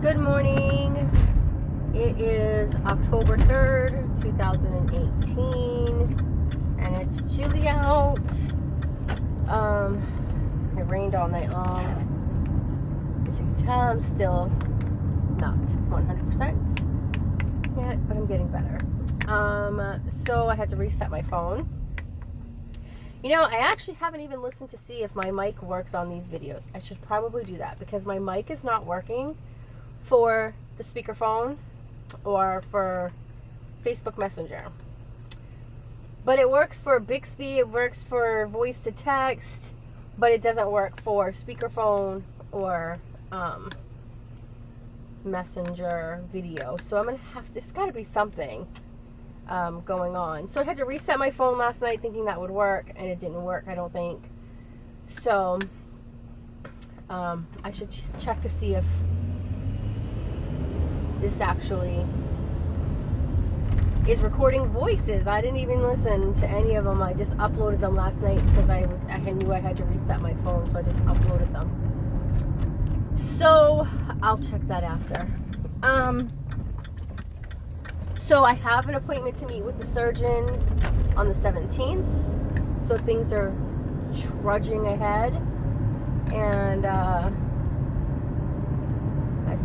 Good morning. It is October 3rd, 2018, and it's chilly out. It rained all night long. As you can tell, I'm still not 100% yet, but I'm getting better. So I had to reset my phone. You know, I actually haven't even listened to see if my mic works on these videos. I should probably do that because my mic is not working for the speakerphone or for Facebook Messenger. But it works for Bixby, it works for voice to text, but it doesn't work for speakerphone or Messenger video. So I'm gonna have, there's gotta be something going on. So I had to reset my phone last night thinking that would work, and it didn't work, I don't think. So I should just check to see if this actually is recording voices. I didn't even listen to any of them. I just uploaded them last night because I knew I had to reset my phone, so I just uploaded them. So I'll check that after. So I have an appointment to meet with the surgeon on the 17th. So things are trudging ahead, and I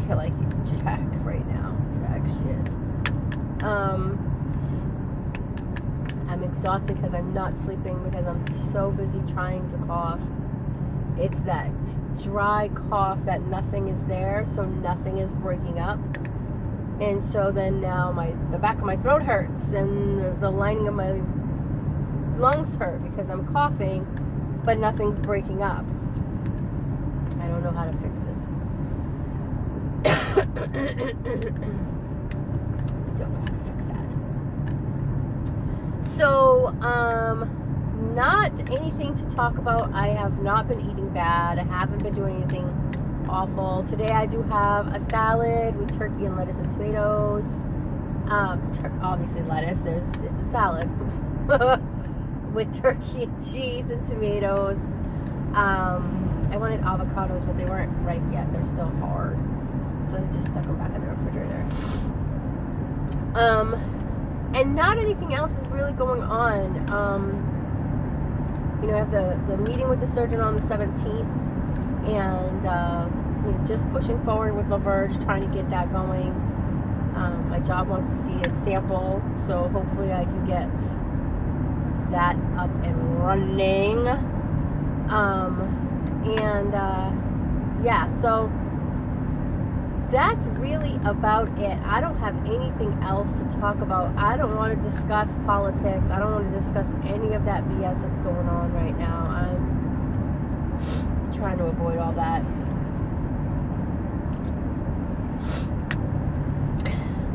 feel like Jack right now. Jack shit. I'm exhausted because I'm not sleeping because I'm so busy trying to cough. It's that dry cough that nothing is there, so nothing is breaking up. And so then now the back of my throat hurts and the lining of my lungs hurt because I'm coughing, but nothing's breaking up. I don't know how to fix this. I don't know how to fix that. So, not anything to talk about. I have not been eating bad. I haven't been doing anything awful. Today I do have a salad with turkey and lettuce and tomatoes. Obviously lettuce. It's a salad with turkey and cheese and tomatoes. I wanted avocados, but they weren't ripe yet. They're still hard. So I just stuck them back in the refrigerator. And not anything else is really going on. You know, I have the meeting with the surgeon on the 17th, and you know, just pushing forward with LaVerge, trying to get that going. My job wants to see a sample, so hopefully I can get that up and running. Yeah, so that's really about it. I don't have anything else to talk about. I don't want to discuss politics. I don't want to discuss any of that BS that's going on right now. I'm trying to avoid all that.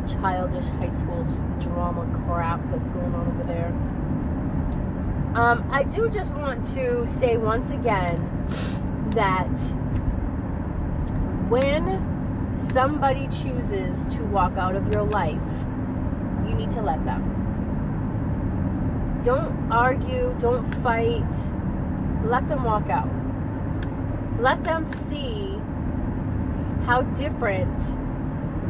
Childish high school drama crap that's going on over there. I do just want to say once again that when somebody chooses to walk out of your life, you need to let them. Don't argue, don't fight. Let them walk out. Let them see how different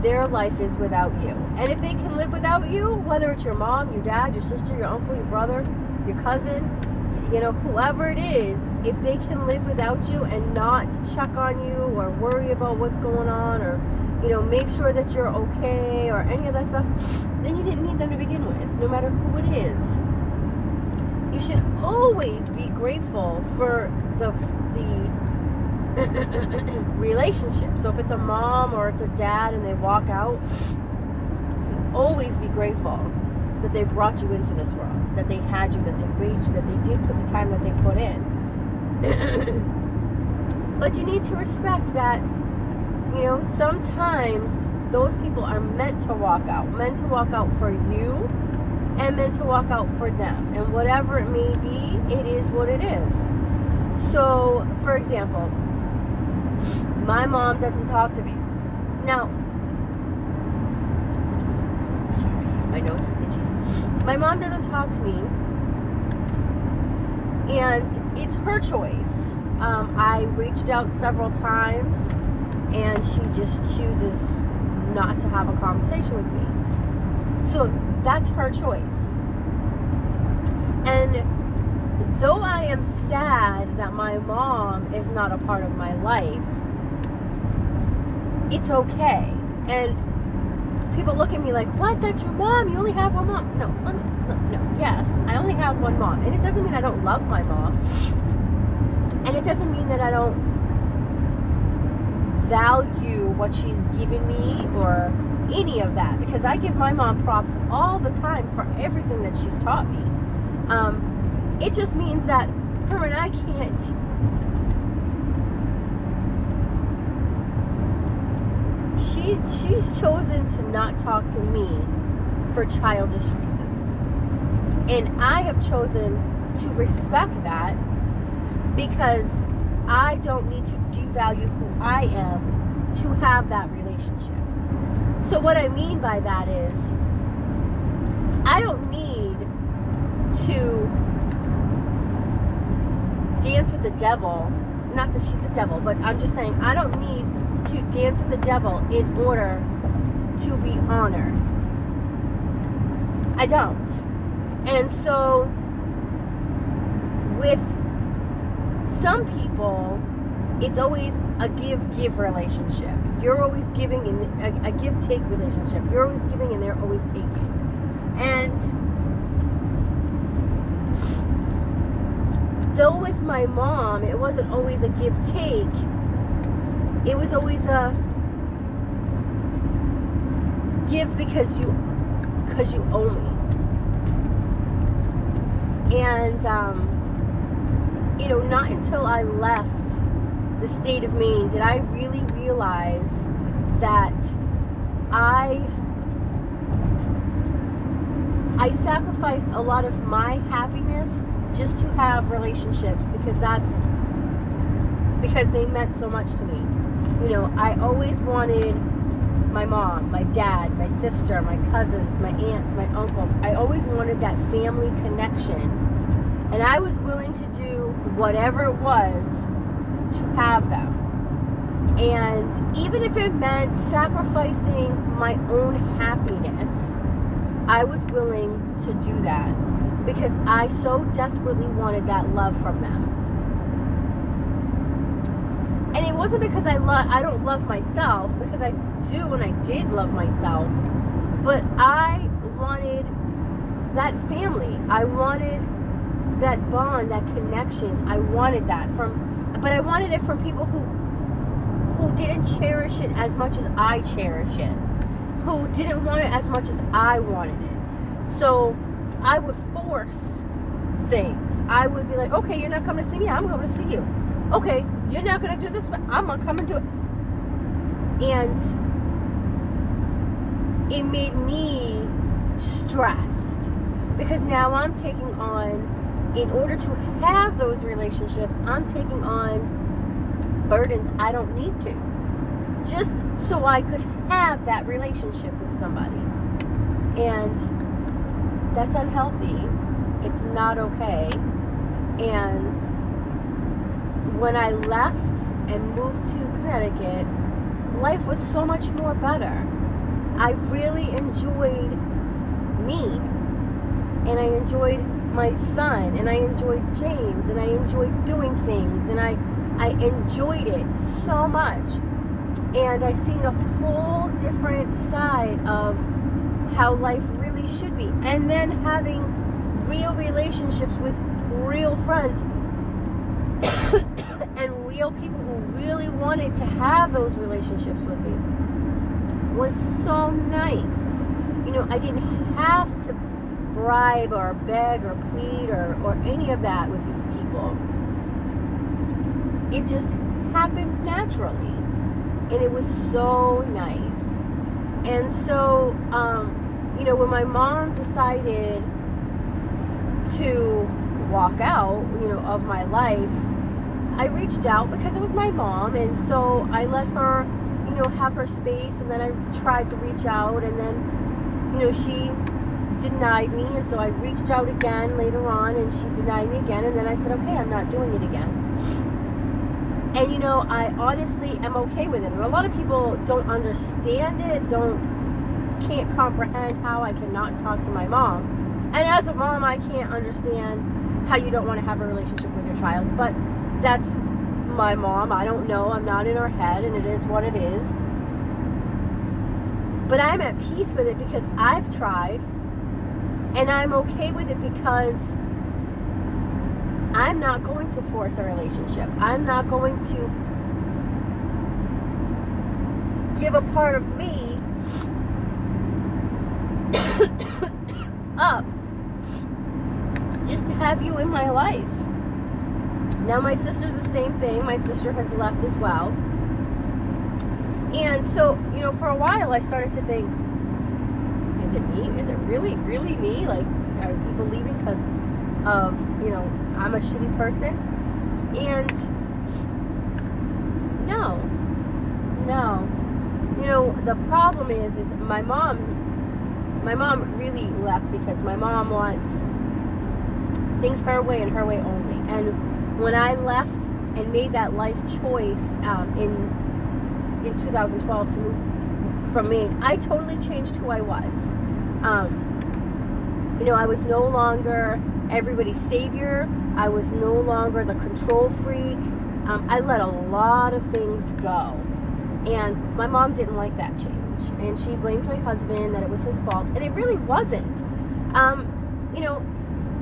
their life is without you. And if they can live without you, whether it's your mom, your dad, your sister, your uncle, your brother, your cousin, you know, whoever it is, if they can live without you and not check on you or worry about what's going on, or, you know, make sure that you're okay or any of that stuff, then you didn't need them to begin with, no matter who it is. You should always be grateful for the relationship. So if it's a mom or it's a dad and they walk out, always be grateful that they brought you into this world, that they had you, that they raised you, that they did put the time that they put in. But you need to respect that, you know, sometimes those people are meant to walk out for you, and meant to walk out for them. And whatever it may be, it is what it is. So, for example, my mom doesn't talk to me. Now, sorry, my nose is itchy. My mom doesn't talk to me, and it's her choice. I reached out several times and she just chooses not to have a conversation with me. So that's her choice. And though I am sad that my mom is not a part of my life, it's okay. And people look at me like, what, that's your mom? You only have one mom? No, yes, I only have one mom. And it doesn't mean I don't love my mom. And it doesn't mean that I don't value what she's given me or any of that, because I give my mom props all the time for everything that she's taught me. It just means that her and I can't she's chosen to not talk to me for childish reasons, and I have chosen to respect that, because I don't need to devalue who I am to have that relationship. So what I mean by that is, I don't need to dance with the devil. Not that she's the devil, but I'm just saying, I don't need to dance with the devil in order to be honored. I don't. And so with some people, it's always a give-give relationship. You're always giving, in a give-take relationship. You're always giving and they're always taking. And though with my mom, it wasn't always a give-take, it was always a give because you owe me. And you know, not until I left the state of Maine did I really realize that I sacrificed a lot of my happiness just to have relationships, because they meant so much to me. You know, I always wanted my mom, my dad, my sister, my cousins, my aunts, my uncles. I always wanted that family connection. And I was willing to do whatever it was to have them. And even if it meant sacrificing my own happiness, I was willing to do that, because I so desperately wanted that love from them. And it wasn't because I don't love myself, because I do and I did love myself, but I wanted that family. I wanted that bond, that connection. I wanted that but I wanted it from people who didn't cherish it as much as I cherish it, who didn't want it as much as I wanted it. So I would force things. I would be like, okay, you're not coming to see me, I'm going to see you. Okay, you're not going to do this, but I'm going to come and do it. And it made me stressed, because now I'm taking on, in order to have those relationships, I'm taking on burdens I don't need to, just so I could have that relationship with somebody. And that's unhealthy. It's not okay. And when I left and moved to Connecticut, life was so much more better. I really enjoyed me, and I enjoyed my son, and I enjoyed James, and I enjoyed doing things, and I enjoyed it so much. And I seen a whole different side of how life really should be. And then having real relationships with real friends and real people who really wanted to have those relationships with me was so nice. You know, I didn't have to bribe or beg or plead or any of that with these people. It just happened naturally, and it was so nice. And so you know, when my mom decided to walk out, you know, of my life, I reached out because it was my mom, and so I let her, you know, have her space, and then I tried to reach out, and then, you know, she denied me, and so I reached out again later on, and she denied me again, and then I said, okay, I'm not doing it again. And you know, I honestly am okay with it. And a lot of people don't understand it, can't comprehend how I cannot talk to my mom. And as a mom, I can't understand how you don't want to have a relationship with your child. But that's my mom. I don't know. I'm not in her head, and it is what it is. But I'm at peace with it because I've tried, and I'm okay with it because I'm not going to force a relationship. I'm not going to give a part of me up just to have you in my life. Now my sister's the same thing. My sister has left as well. And so, you know, for a while I started to think, is it me? Is it really me? Like, are people leaving because of, you know, I'm a shitty person? And no. You know, the problem is my mom really left because my mom wants things her way and her way only. And when I left and made that life choice in 2012 to move from Maine, I totally changed who I was. You know, I was no longer everybody's savior. I was no longer the control freak. I let a lot of things go. And my mom didn't like that change. And she blamed my husband, that it was his fault. And it really wasn't. You know,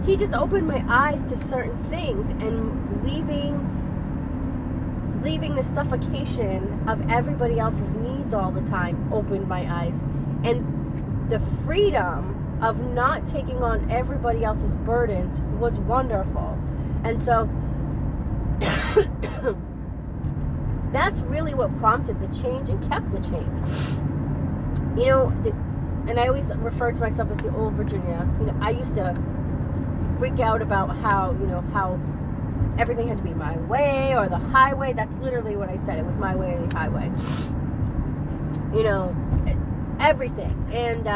he just opened my eyes to certain things, and leaving the suffocation of everybody else's needs all the time opened my eyes. And the freedom of not taking on everybody else's burdens was wonderful. And so that's really what prompted the change and kept the change. You know, and I always refer to myself as the old Virginia. You know, I used to freak out about how, you know, how everything had to be my way or the highway. That's literally what I said. It was my way or the highway. You know, everything. And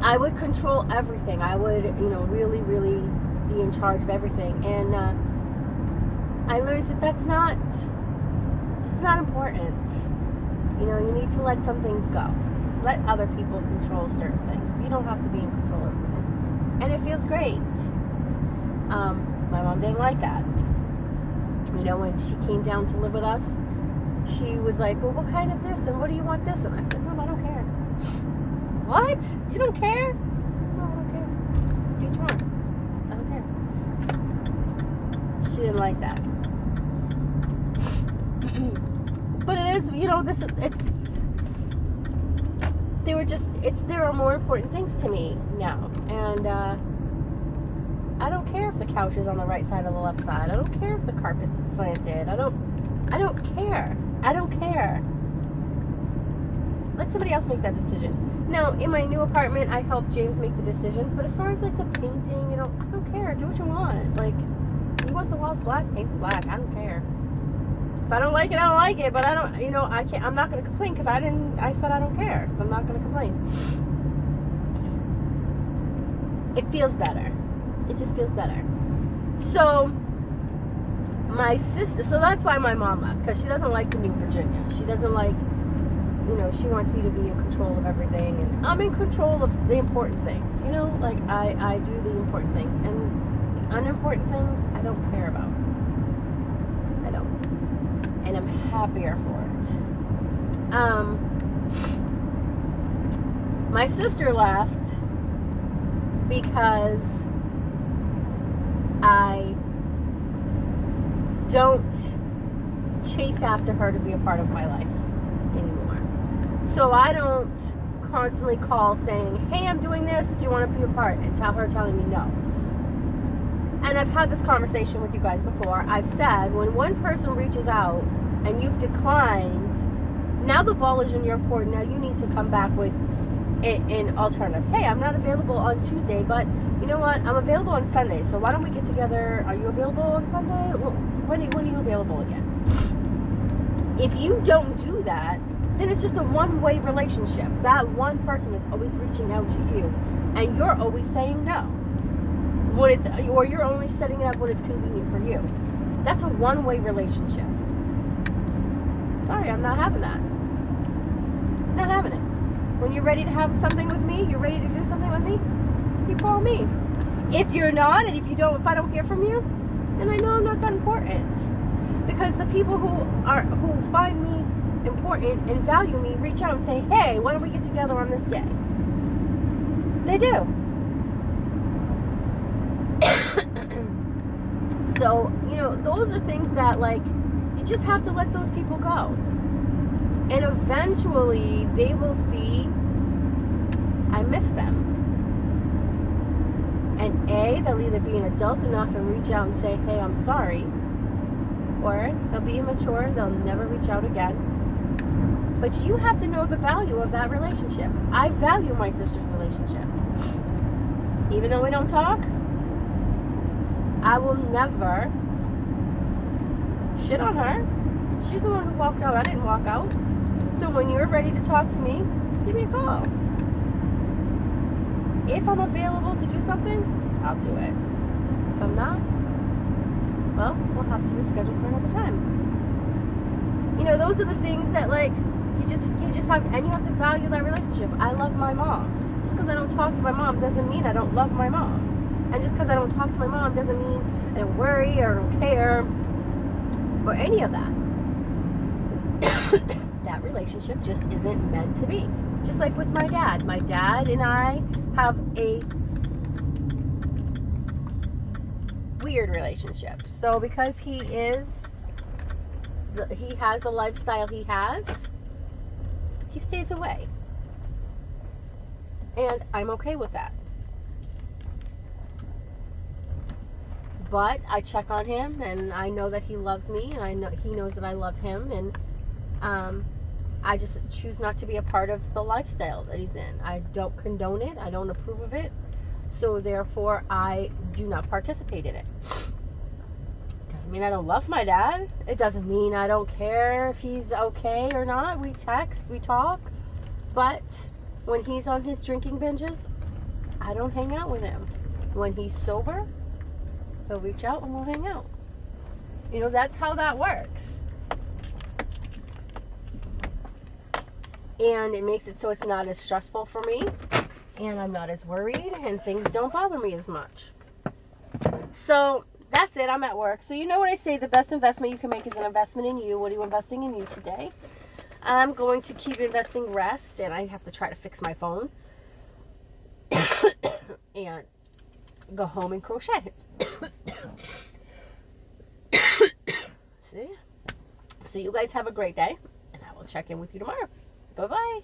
I would control everything. I would, you know, really be in charge of everything. And I learned that it's not important. You know, you need to let some things go. Let other people control certain things. You don't have to be in control of everything. And it feels great. My mom didn't like that. You know, when she came down to live with us, she was like, well, what kind of this? And what do you want this? And I said, Mom, I don't care. What? You don't care? No, I don't care. Do what you want. I don't care. She didn't like that. But it is, you know, there are more important things to me now. And, I don't care if the couch is on the right side or the left side. I don't care if the carpet's slanted. I don't care. I don't care. Let somebody else make that decision. Now, in my new apartment, I help James make the decisions, but as far as like the painting, you know, I don't care. Do what you want. Like, you want the walls black, paint them black. I don't care. If I don't like it, I don't like it, but I don't, you know, I'm not going to complain because I said I don't care, so I'm not going to complain. It feels better. It just feels better. So, my sister, so that's why my mom left, because she doesn't like the new Virginia. She doesn't like, you know, she wants me to be in control of everything, and I'm in control of the important things, you know, like, I do the important things, and the unimportant things, I don't care about. I don't. And I'm happier for it. My sister left because I don't chase after her to be a part of my life anymore. So I don't constantly call saying, hey, I'm doing this, do you want to be a part? And tell her telling me no. And I've had this conversation with you guys before. I've said, when one person reaches out and you've declined, now the ball is in your court. Now you need to come back with an alternative. Hey, I'm not available on Tuesday, but you know what? I'm available on Sunday. So why don't we get together? Are you available on Sunday? When are you available again? If you don't do that, then it's just a one-way relationship. That one person is always reaching out to you, and you're always saying no. Or you're only setting it up when it's convenient for you. That's a one-way relationship. Sorry, I'm not having that. Not having it. When you're ready to have something with me, you're ready to do something with me, you call me. If you're not, and if I don't hear from you, then I know I'm not that important. Because the people who find me important and value me reach out and say, hey, why don't we get together on this day? They do. So, you know, those are things that, like, you just have to let those people go. And eventually they will see I miss them. And they'll either be an adult enough and reach out and say, hey, I'm sorry. Or they'll be immature, they'll never reach out again. But you have to know the value of that relationship. I value my sister's relationship. Even though we don't talk, I will never shit on her. She's the one who walked out. I didn't walk out. So when you're ready to talk to me, give me a call. If I'm available to do something, I'll do it. If I'm not, well, we'll have to reschedule for another time. You know, those are the things that, like, you just have, and you have to value that relationship. I love my mom. Just because I don't talk to my mom doesn't mean I don't love my mom. And just because I don't talk to my mom doesn't mean I don't worry or don't care or any of that. That relationship just isn't meant to be. Just like with my dad. My dad and I have a weird relationship. So because he has the lifestyle he has, he stays away. And I'm okay with that. But I check on him, and I know that he loves me, and I know he knows that I love him, and I just choose not to be a part of the lifestyle that he's in. I don't condone it. I don't approve of it. So therefore, I do not participate in it. Doesn't mean I don't love my dad. It doesn't mean I don't care if he's okay or not. We text, we talk. But when he's on his drinking binges, I don't hang out with him. When he's sober, he'll reach out and we'll hang out. You know, that's how that works. And it makes it so it's not as stressful for me. And I'm not as worried. And things don't bother me as much. So, that's it. I'm at work. So, you know what I say? The best investment you can make is an investment in you. What are you investing in you today? I'm going to keep investing rest. And I have to try to fix my phone. And go home and crochet. See? So you guys have a great day, and I will check in with you tomorrow. Bye-bye.